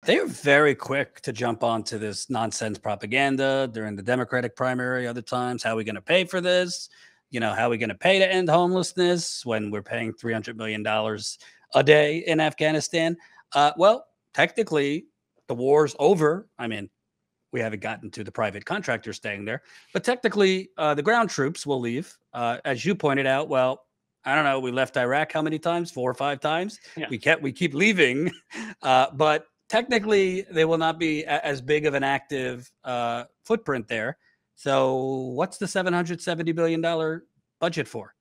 They were very quick to jump onto this nonsense propaganda during the Democratic primary, other times. How are we going to pay for this? How are we going to pay to end homelessness when we're paying $300 million a day in Afghanistan? Well, technically, the war's over. I mean, we haven't gotten to the private contractors staying there, but technically, the ground troops will leave. As you pointed out, well, I don't know. We left Iraq how many times? 4 or 5 times. Yeah. We keep leaving, but technically they will not be as big of an active footprint there. So what's the $770 billion budget for?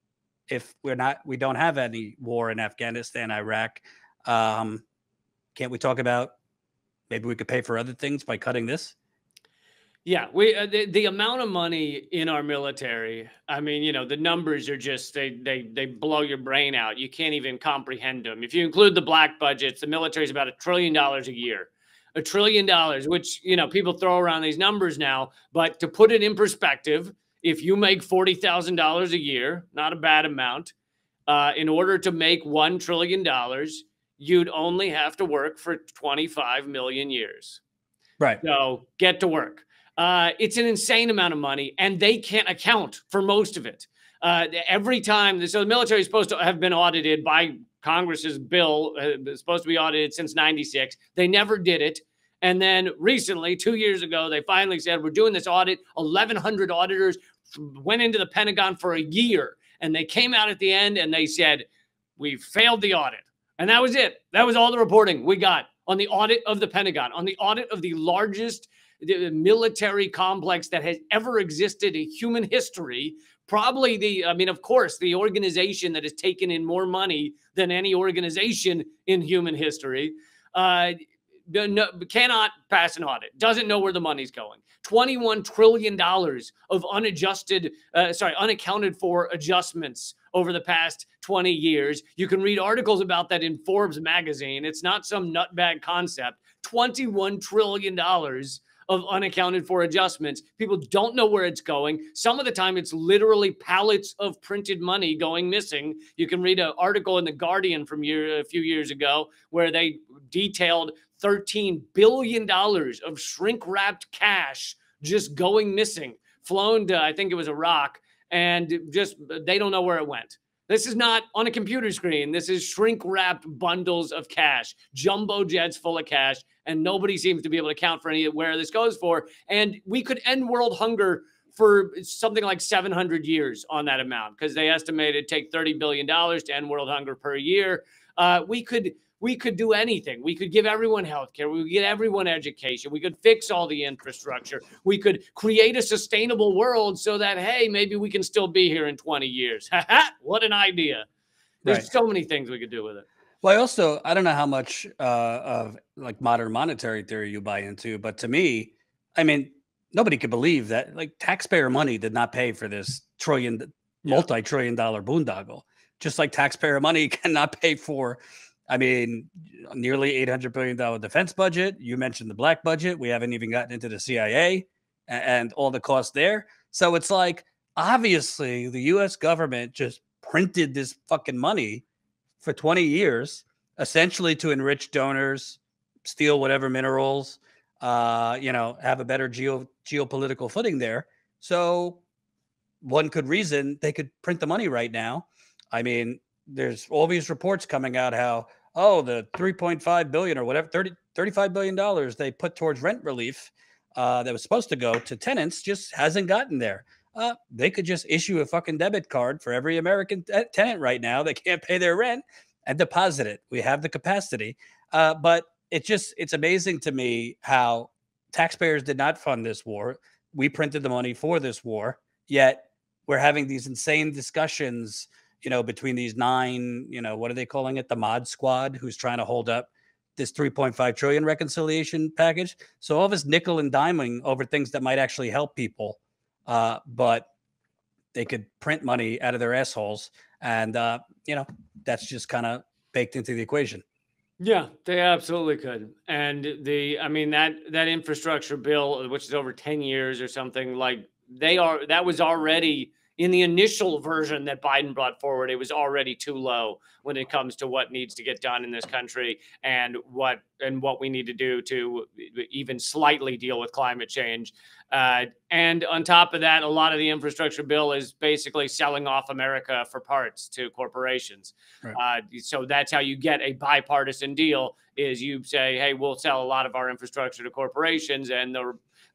If we don't have any war in Afghanistan, Iraq, can't we talk about maybe we could pay for other things by cutting this? Yeah, we the amount of money in our military. I mean, the numbers are just they blow your brain out. You can't even comprehend them. If you include the black budgets, the military is about $1 trillion a year. $1 trillion, which people throw around these numbers now, but to put it in perspective, if you make $40,000 a year, not a bad amount, in order to make $1 trillion, you'd only have to work for 25 million years. Right. So get to work. It's an insane amount of money, and they can't account for most of it. Every time, so the military is supposed to have been audited by Congress's bill, supposed to be audited since '96. They never did it. And then recently, 2 years ago, they finally said, we're doing this audit. 1,100 auditors went into the Pentagon for a year, and they came out at the end and they said, we failed the audit. And that was it. That was all the reporting we got on the audit of the Pentagon, on the audit of the largest military complex that has ever existed in human history. Probably of course, the organization that has taken in more money than any organization in human history cannot pass an audit, doesn't know where the money's going. $21 trillion of unaccounted for adjustments over the past 20 years. You can read articles about that in Forbes magazine. It's not some nutbag concept. $21 trillion of unaccounted for adjustments. People don't know where it's going. Some of the time, it's literally pallets of printed money going missing. You can read an article in The Guardian from a few years ago where they detailed $13 billion of shrink-wrapped cash just going missing, flown to, I think it was Iraq, and just they don't know where it went. This is not on a computer screen. This is shrink-wrapped bundles of cash, jumbo jets full of cash, and nobody seems to be able to count for where this goes for. And we could end world hunger for something like 700 years on that amount, because they estimated it'd take $30 billion to end world hunger per year. We could do anything. We could give everyone healthcare. We could get everyone education. We could fix all the infrastructure. We could create a sustainable world so that, hey, maybe we can still be here in 20 years. What an idea. There's so many things we could do with it. Well, I don't know how much of like modern monetary theory you buy into, but to me, I mean, nobody could believe that like taxpayer money did not pay for this multi-trillion dollar boondoggle, just like taxpayer money cannot pay for, I mean, nearly $800 billion defense budget. You mentioned the black budget. We haven't even gotten into the CIA and all the costs there. So it's like, obviously, the U.S. government just printed this fucking money for 20 years, essentially to enrich donors, steal whatever minerals, have a better geopolitical footing there. So one could reason they could print the money right now. I mean, there's all these reports coming out how, the $3.5 billion or whatever, $35 billion they put towards rent relief that was supposed to go to tenants just hasn't gotten there. They could just issue a fucking debit card for every American tenant right now that can't pay their rent and deposit it. We have the capacity. But it's amazing to me how taxpayers did not fund this war. We printed the money for this war, yet we're having these insane discussions, between these 9, what are they calling it? The mod squad, who's trying to hold up this 3.5 trillion reconciliation package. So all this nickel and diming over things that might actually help people. But they could print money out of their assholes. And, that's just kind of baked into the equation. Yeah, they absolutely could. And that infrastructure bill, which is over 10 years or something, like that was already in the initial version that Biden brought forward, it was already too low when it comes to what needs to get done in this country and what we need to do to even slightly deal with climate change. And on top of that, a lot of the infrastructure bill is basically selling off America for parts to corporations. Right. So that's how you get a bipartisan deal, is you say, hey, we'll sell a lot of our infrastructure to corporations, and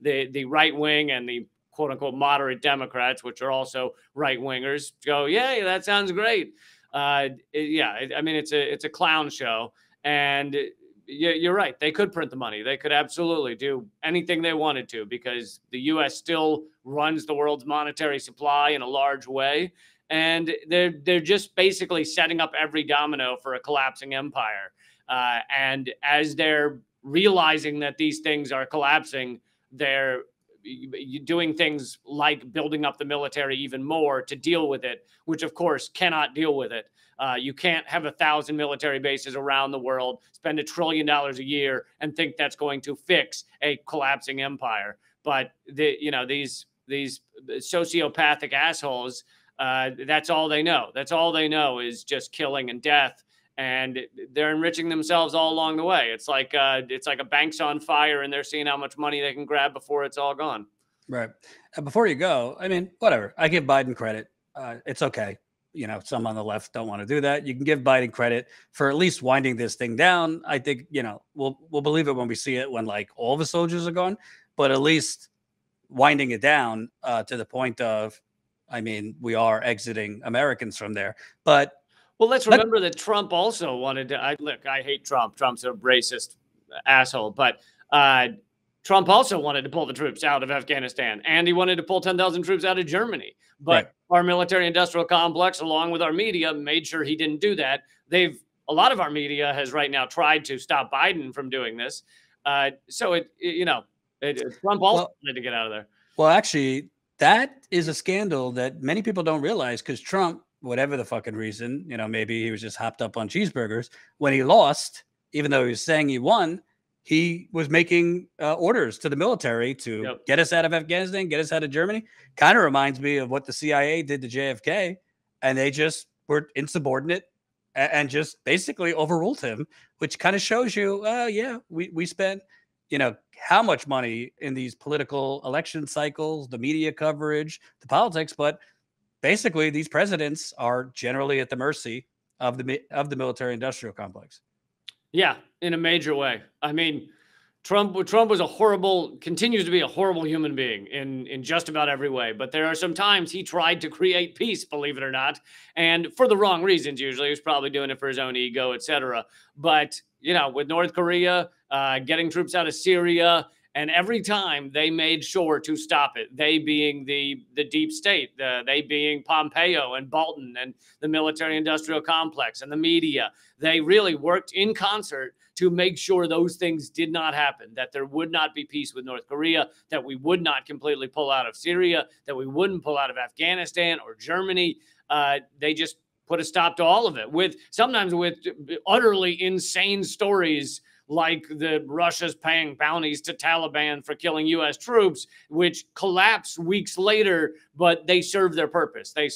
the right wing and the quote unquote moderate Democrats, which are also right wingers, go, yeah, that sounds great. I mean, it's a clown show, and you're right. They could print the money. They could absolutely do anything they wanted to, because the U.S. still runs the world's monetary supply in a large way, and they're just basically setting up every domino for a collapsing empire. And as they're realizing that these things are collapsing, they're doing things like building up the military even more to deal with it, which of course cannot deal with it. You can't have 1,000 military bases around the world, spend $1 trillion a year, and think that's going to fix a collapsing empire. But these sociopathic assholes, that's all they know. That's all they know is just killing and death. And they're enriching themselves all along the way. It's like a bank's on fire, and they're seeing how much money they can grab before it's all gone. Right. Before you go, I mean, whatever. I give Biden credit. It's okay. Some on the left don't want to do that. You can give Biden credit for at least winding this thing down. I think, we'll believe it when we see it, when like all the soldiers are gone, but at least winding it down to the point of, I mean, we are exiting Americans from there. But well, let's remember that Trump also wanted to. I hate Trump. Trump's a racist asshole. But Trump also wanted to pull the troops out of Afghanistan, and he wanted to pull 10,000 troops out of Germany. But right. Our military-industrial complex, along with our media, made sure he didn't do that. A lot of our media has right now tried to stop Biden from doing this. So Trump also wanted to get out of there. Well, actually, that is a scandal that many people don't realize, because Trump, whatever the fucking reason, maybe he was just hopped up on cheeseburgers. When he lost, even though he was saying he won, he was making orders to the military to get us out of Afghanistan, get us out of Germany. Kind of reminds me of what the CIA did to JFK, and they just were insubordinate and just basically overruled him, which kind of shows you, we spent, how much money in these political election cycles, the media coverage, the politics, but basically, these presidents are generally at the mercy of the military-industrial complex. Yeah, in a major way. I mean, Trump was continues to be a horrible human being in just about every way. But there are some times he tried to create peace, believe it or not, and for the wrong reasons. Usually, he was probably doing it for his own ego, etc. But with North Korea, getting troops out of Syria. And every time they made sure to stop it, they being the deep state, they being Pompeo and Bolton and the military-industrial complex and the media, they really worked in concert to make sure those things did not happen, that there would not be peace with North Korea, that we would not completely pull out of Syria, that we wouldn't pull out of Afghanistan or Germany. They just put a stop to all of it, sometimes with utterly insane stories, like Russia's paying bounties to Taliban for killing U.S. troops, which collapse weeks later, but they serve their purpose. They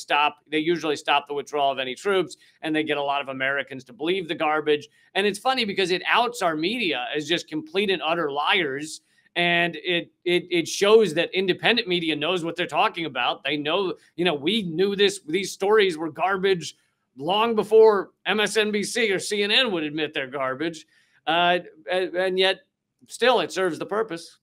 usually stop the withdrawal of any troops, and they get a lot of Americans to believe the garbage. And it's funny because it outs our media as just complete and utter liars. And it shows that independent media knows what they're talking about. They know, we knew these stories were garbage long before MSNBC or CNN would admit they're garbage. And yet still it serves the purpose.